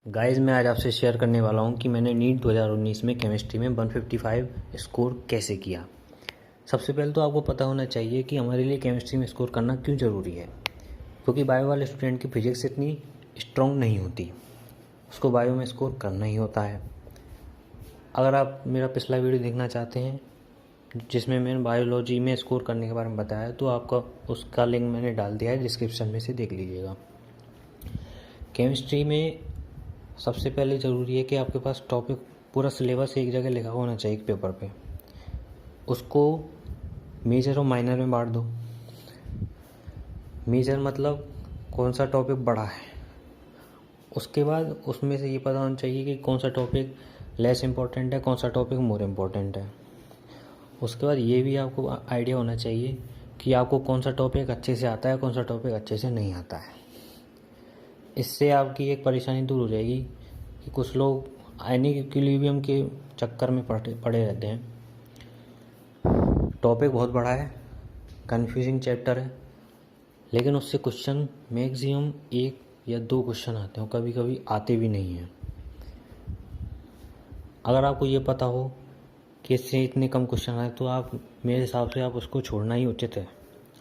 Guys मैं आज आपसे शेयर करने वाला हूं कि मैंने नीट 2019 में केमिस्ट्री में 155 स्कोर कैसे किया। सबसे पहले तो आपको पता होना चाहिए कि हमारे लिए केमिस्ट्री में स्कोर करना क्यों ज़रूरी है, क्योंकि बायो वाले स्टूडेंट की फिजिक्स इतनी स्ट्रॉन्ग नहीं होती, उसको बायो में स्कोर करना ही होता है। अगर आप मेरा पिछला वीडियो देखना चाहते हैं जिसमें मैंने बायोलॉजी में स्कोर करने के बारे में बताया, तो आपका उसका लिंक मैंने डाल दिया है डिस्क्रिप्शन में से, देख लीजिएगा। केमिस्ट्री में सबसे पहले ज़रूरी है कि आपके पास टॉपिक पूरा सिलेबस एक जगह लिखा होना चाहिए एक पेपर पे। उसको मेजर और माइनर में बांट दो। मेजर मतलब कौन सा टॉपिक बड़ा है, उसके बाद उसमें से ये पता होना चाहिए कि कौन सा टॉपिक लेस इम्पोर्टेंट है, कौन सा टॉपिक मोर इम्पोर्टेंट है। उसके बाद ये भी आपको आइडिया होना चाहिए कि आपको कौन सा टॉपिक अच्छे से आता है, कौन सा टॉपिक अच्छे से नहीं आता है। इससे आपकी एक परेशानी दूर हो जाएगी कि कुछ लोग इक्विलिब्रियम के चक्कर में पड़े रहते हैं। टॉपिक बहुत बड़ा है, कंफ्यूजिंग चैप्टर है, लेकिन उससे क्वेश्चन मैक्सिमम 1 या 2 क्वेश्चन आते हैं, कभी कभी आते भी नहीं हैं। अगर आपको ये पता हो कि इससे इतने कम क्वेश्चन आए तो आप मेरे हिसाब से आप उसको छोड़ना ही उचित है,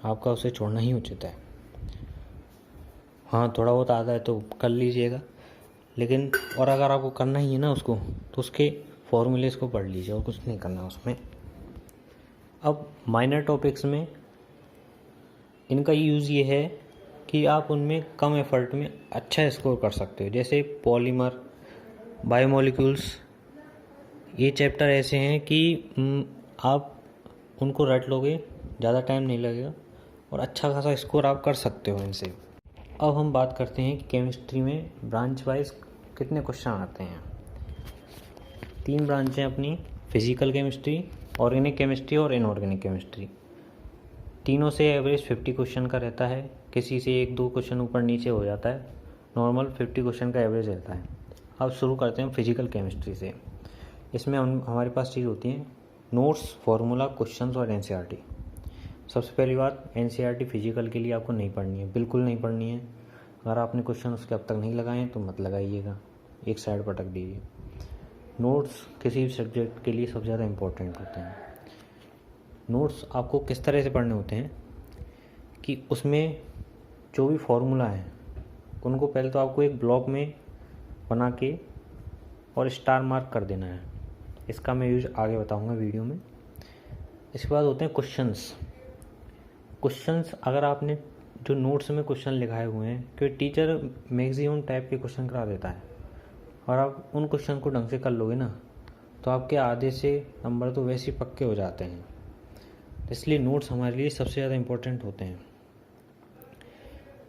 आपका उसे छोड़ना ही उचित है। हाँ, थोड़ा बहुत आता है तो कर लीजिएगा, लेकिन और अगर आपको करना ही है ना उसको, तो उसके फॉर्मूलेस को पढ़ लीजिए और कुछ नहीं करना उसमें। अब माइनर टॉपिक्स में इनका यूज़ ये है कि आप उनमें कम एफर्ट में अच्छा स्कोर कर सकते हो। जैसे पॉलीमर, बायोमोलिक्यूल्स, ये चैप्टर ऐसे हैं कि आप उनको रट लोगे, ज़्यादा टाइम नहीं लगेगा और अच्छा खासा स्कोर आप कर सकते हो इनसे। अब हम बात करते हैं कि केमिस्ट्री में ब्रांच वाइज कितने क्वेश्चन आते हैं। 3 ब्रांचें अपनी, फिजिकल केमिस्ट्री, ऑर्गेनिक केमिस्ट्री और इनऑर्गेनिक केमिस्ट्री। तीनों से एवरेज 50 क्वेश्चन का रहता है, किसी से 1-2 क्वेश्चन ऊपर नीचे हो जाता है, नॉर्मल 50 क्वेश्चन का एवरेज रहता है। अब शुरू करते हैं फिजिकल केमिस्ट्री से। इसमें हमारे पास चीज़ होती हैं नोट्स, फार्मूला, क्वेश्चंस और एनसीईआरटी। सबसे पहली बात, एनसीईआरटी फिजिकल के लिए आपको नहीं पढ़नी है, बिल्कुल नहीं पढ़नी है। अगर आपने क्वेश्चन उसके अब तक नहीं लगाए हैं तो मत लगाइएगा, एक साइड पर रख दीजिए। नोट्स किसी भी सब्जेक्ट के लिए सबसे ज़्यादा इम्पोर्टेंट होते हैं। नोट्स आपको किस तरह से पढ़ने होते हैं कि उसमें जो भी फार्मूला है उनको पहले तो आपको एक ब्लॉक में बना के और स्टार मार्क कर देना है। इसका मैं यूज आगे बताऊंगा वीडियो में। इसके बाद होते हैं क्वेश्चंस। अगर आपने जो नोट्स में क्वेश्चन लिखाए हुए हैं, क्योंकि टीचर मैक्सिमम टाइप के क्वेश्चन करा देता है और आप उन क्वेश्चन को ढंग से कर लोगे ना, तो आपके आधे से नंबर तो वैसे ही पक्के हो जाते हैं। इसलिए नोट्स हमारे लिए सबसे ज़्यादा इम्पोर्टेंट होते हैं।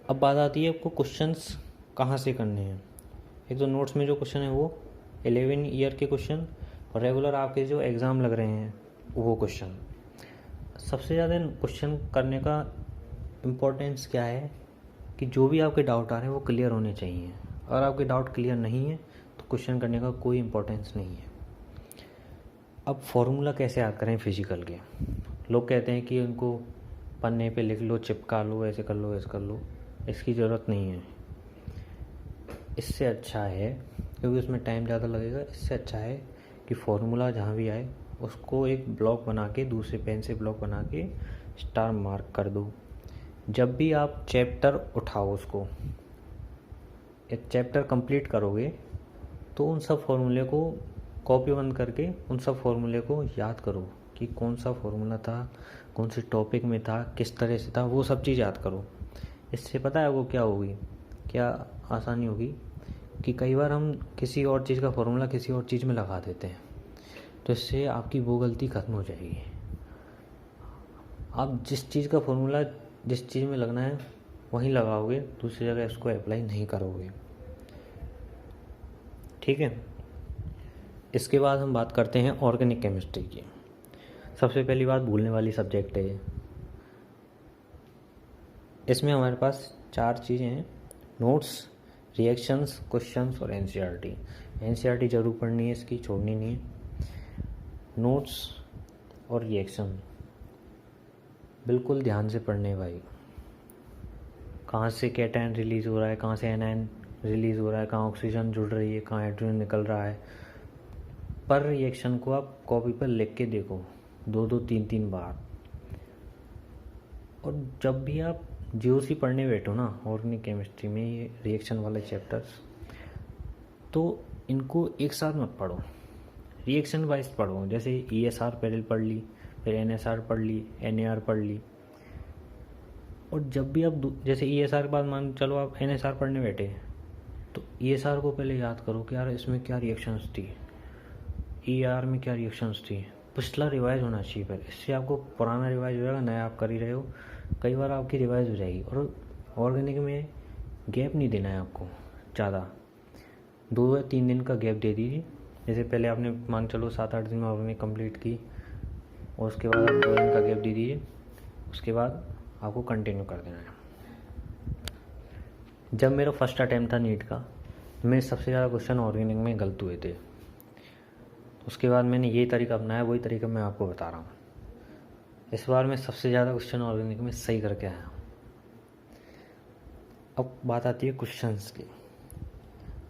अब बात आती है आपको क्वेश्चंस कहाँ से करने हैं। एक तो नोट्स में जो क्वेश्चन है वो 11 ईयर के क्वेश्चन और रेगुलर आपके जो एग्ज़ाम लग रहे हैं वो क्वेश्चन। सबसे ज़्यादा क्वेश्चन करने का इम्पोर्टेंस क्या है कि जो भी आपके डाउट आ रहे हैं वो क्लियर होने चाहिए। अगर आपके डाउट क्लियर नहीं है तो क्वेश्चन करने का कोई इम्पोर्टेंस नहीं है। अब फॉर्मूला कैसे याद करें फिजिकल के। लोग कहते हैं कि उनको पन्ने पे लिख लो, चिपका लो, ऐसे कर लो, ऐसे कर लो। इसकी ज़रूरत नहीं है। इससे अच्छा है, क्योंकि उसमें टाइम ज़्यादा लगेगा, इससे अच्छा है कि फॉर्मूला जहाँ भी आए उसको एक ब्लॉक बना के, दूसरे पेन से ब्लॉक बना के स्टार मार्क कर दो। जब भी आप चैप्टर उठाओ, उसको एक चैप्टर कंप्लीट करोगे तो उन सब फॉर्मूले को कॉपी बंद करके उन सब फॉर्मूले को याद करो कि कौन सा फॉर्मूला था, कौन से टॉपिक में था, किस तरह से था, वो सब चीज़ याद करो। इससे पता है वो क्या होगी, क्या आसानी होगी कि कई बार हम किसी और चीज़ का फॉर्मूला किसी और चीज़ में लगा देते हैं, तो इससे आपकी वो गलती ख़त्म हो जाएगी। आप जिस चीज़ का फॉर्मूला जिस चीज़ में लगना है वहीं लगाओगे, दूसरी जगह इसको अप्लाई नहीं करोगे। ठीक है। इसके बाद हम बात करते हैं ऑर्गेनिक केमिस्ट्री की। सबसे पहली बात, भूलने वाली सब्जेक्ट है ये। इसमें हमारे पास 4 चीज़ें हैं, नोट्स, रिएक्शंस, क्वेश्चंस और एनसीईआरटी। एनसीईआरटी ज़रूर पढ़नी है, इसकी छोड़नी नहीं है। नोट्स और रिएक्शन बिल्कुल ध्यान से पढ़ने भाई। कहाँ से कैटायन रिलीज़ हो रहा है, कहाँ से एनायन रिलीज़ हो रहा है, कहाँ ऑक्सीजन जुड़ रही है, कहाँ हाइड्रोजन निकल रहा है। पर रिएक्शन को आप कॉपी पर लिख के देखो 2-2 3-3 बार। और जब भी आप जीओसी पढ़ने बैठो ना, ऑर्गेनिक केमिस्ट्री में ये रिएक्शन वाले चैप्टर्स, तो इनको एक साथ मत पढ़ो, रिएक्शन वाइज पढ़ो। जैसे ESR पहले पढ़ ली, फिर NSR पढ़ ली, NAR पढ़ ली। और जब भी आप जैसे ESR के बाद मान चलो आप NSR पढ़ने बैठे, तो ESR को पहले याद करो कि यार इसमें क्या रिएक्शंस थी, ER में क्या रिएक्शंस थी। पिछला रिवाइज होना चाहिए पहले, इससे आपको पुराना रिवाइज हो जाएगा, नया आप कर ही रहे हो, कई बार आपकी रिवाइज हो जाएगी। और ऑर्गेनिक में गैप नहीं देना है आपको ज़्यादा, 2 या 3 दिन का गैप दे दीजिए। जैसे पहले आपने मान चलो 7-8 दिन में ऑर्गेनिक कंप्लीट की, और उसके बाद आप 2 दिन का गैप दे दीजिए, उसके बाद आपको कंटिन्यू कर देना है। जब मेरा फर्स्ट अटैम्प्ट था नीट का, मेरे सबसे ज़्यादा क्वेश्चन ऑर्गेनिक में गलत हुए थे। उसके बाद मैंने यही तरीका अपनाया, वही तरीका मैं आपको बता रहा हूँ। इस बार मैं सबसे ज़्यादा क्वेश्चन ऑर्गेनिक में सही करके आया हूँ। अब बात आती है क्वेश्चंस की।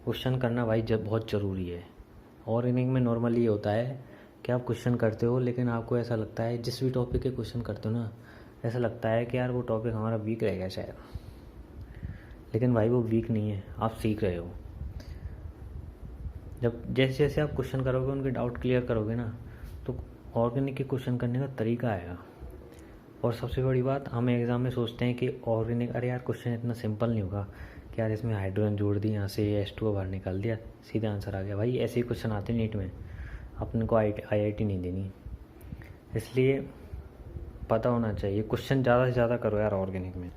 क्वेश्चन करना भाई जब बहुत ज़रूरी है। ऑर्गेनिक में नॉर्मली ये होता है कि आप क्वेश्चन करते हो, लेकिन आपको ऐसा लगता है जिस भी टॉपिक के क्वेश्चन करते हो ना, ऐसा लगता है कि यार वो टॉपिक हमारा वीक रह गया शायद। लेकिन भाई वो वीक नहीं है, आप सीख रहे हो। जब जैसे जैसे आप क्वेश्चन करोगे, उनके डाउट क्लियर करोगे ना, तो ऑर्गेनिक के क्वेश्चन करने का तरीका आएगा। और सबसे बड़ी बात, हम एग्ज़ाम में सोचते हैं कि ऑर्गेनिक, अरे यार क्वेश्चन इतना सिंपल नहीं होगा कि यार इसमें हाइड्रोजन जोड़ दी, यहाँ से H2O बाहर निकाल दिया, सीधा आंसर आ गया। भाई ऐसे ही क्वेश्चन आते हैं नीट में, अपने को IIT नहीं देनी। इसलिए पता होना चाहिए, क्वेश्चन ज़्यादा से ज़्यादा करो यार ऑर्गेनिक में।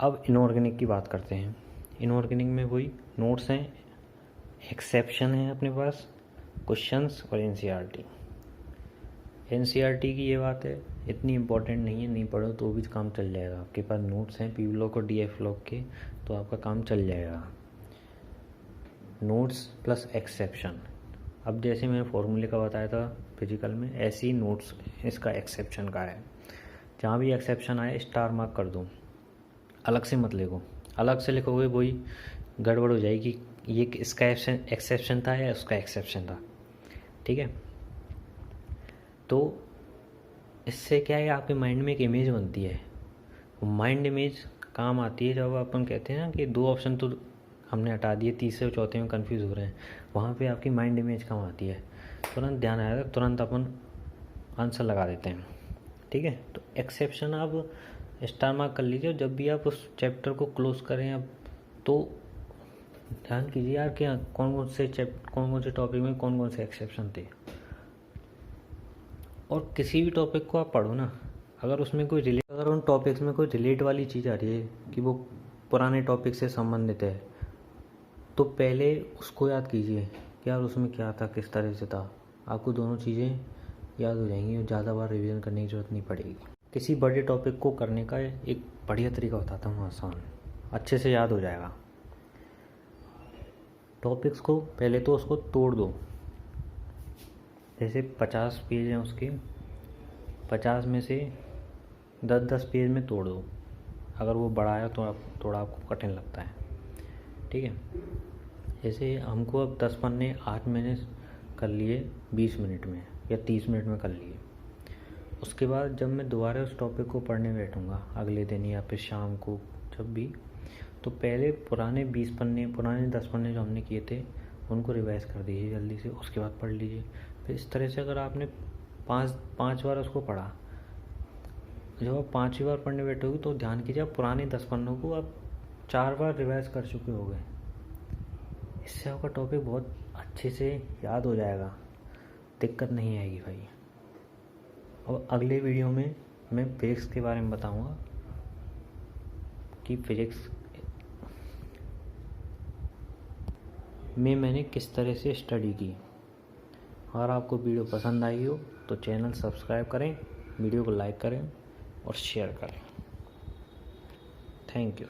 अब इनऑर्गेनिक की बात करते हैं। इनऑर्गेनिक में वही नोट्स हैं, एक्सेप्शन है अपने पास, क्वेश्चंस और NCERT की ये बात है, इतनी इम्पोर्टेंट नहीं है, नहीं पढ़ो तो भी काम चल जाएगा। आपके पास नोट्स हैं PV ब्लॉक और DF ब्लॉक के, तो आपका काम चल जाएगा। Notes plus exception. अब जैसे मैंने फॉर्मूले का बताया था फिजिकल में, ऐसे ही नोट्स इसका एक्सेप्शन का है। जहाँ भी एक्सेप्शन आए स्टार मार्क कर दो, अलग से मत लिखो। अलग से लिखोगे वही गड़बड़ हो जाएगी, ये इसका एक्सेप्शन था या उसका एक्सेप्शन था। ठीक है, तो इससे क्या है, आपके माइंड में एक इमेज बनती है। माइंड इमेज काम आती है जब अपन कहते हैं ना कि 2 ऑप्शन तो हमने हटा दिए, तीसरे और चौथे में कंफ्यूज हो रहे हैं, वहाँ पे आपकी माइंड इमेज काम आती है। तुरंत ध्यान आएगा, तुरंत अपन आंसर लगा देते हैं। ठीक है, तो एक्सेप्शन आप स्टार मार्क कर लीजिए। जब भी आप उस चैप्टर को क्लोज करें अब, तो ध्यान कीजिए यार कि कौन कौन से टॉपिक में कौन कौन से एक्सेप्शन थे। और किसी भी टॉपिक को आप पढ़ो ना, अगर उसमें अगर उन टॉपिक्स में कोई रिलेट वाली चीज़ आ रही है कि वो पुराने टॉपिक से संबंधित है, तो पहले उसको याद कीजिए कि यार उसमें क्या था, किस तरह से था। आपको दोनों चीज़ें याद हो जाएंगी और ज़्यादा बार रिवीजन करने की ज़रूरत नहीं पड़ेगी। किसी बड़े टॉपिक को करने का एक बढ़िया तरीका बताता हूँ, आसान, अच्छे से याद हो जाएगा। टॉपिक्स को पहले तो उसको तोड़ दो। जैसे 50 पेज हैं उसके, 50 में से 10-10 पेज में तोड़ दो। अगर वो बड़ा है तो थोड़ा आपको कठिन लगता है। ठीक है, जैसे हमको अब 10 पन्ने आज मैंने कर लिए 20 मिनट में या 30 मिनट में कर लिए। उसके बाद जब मैं दोबारा उस टॉपिक को पढ़ने बैठूँगा अगले दिन या फिर शाम को जब भी, तो पहले पुराने 10 पन्ने जो हमने किए थे उनको रिवाइज कर दीजिए जल्दी से, उसके बाद पढ़ लीजिए। फिर इस तरह से अगर आपने 5 बार उसको पढ़ा, जब आप 5वीं बार पढ़ने बैठोगे तो ध्यान कीजिए आप पुराने 10 पन्नों को आप 4 बार रिवाइज कर चुके होंगे। इससे आपका टॉपिक बहुत अच्छे से याद हो जाएगा, दिक्कत नहीं आएगी भाई। और अगले वीडियो में मैं फिजिक्स के बारे में बताऊंगा कि फिजिक्स में मैंने किस तरह से स्टडी की। अगर आपको वीडियो पसंद आई हो तो चैनल सब्सक्राइब करें, वीडियो को लाइक करें और शेयर करें। Thank you.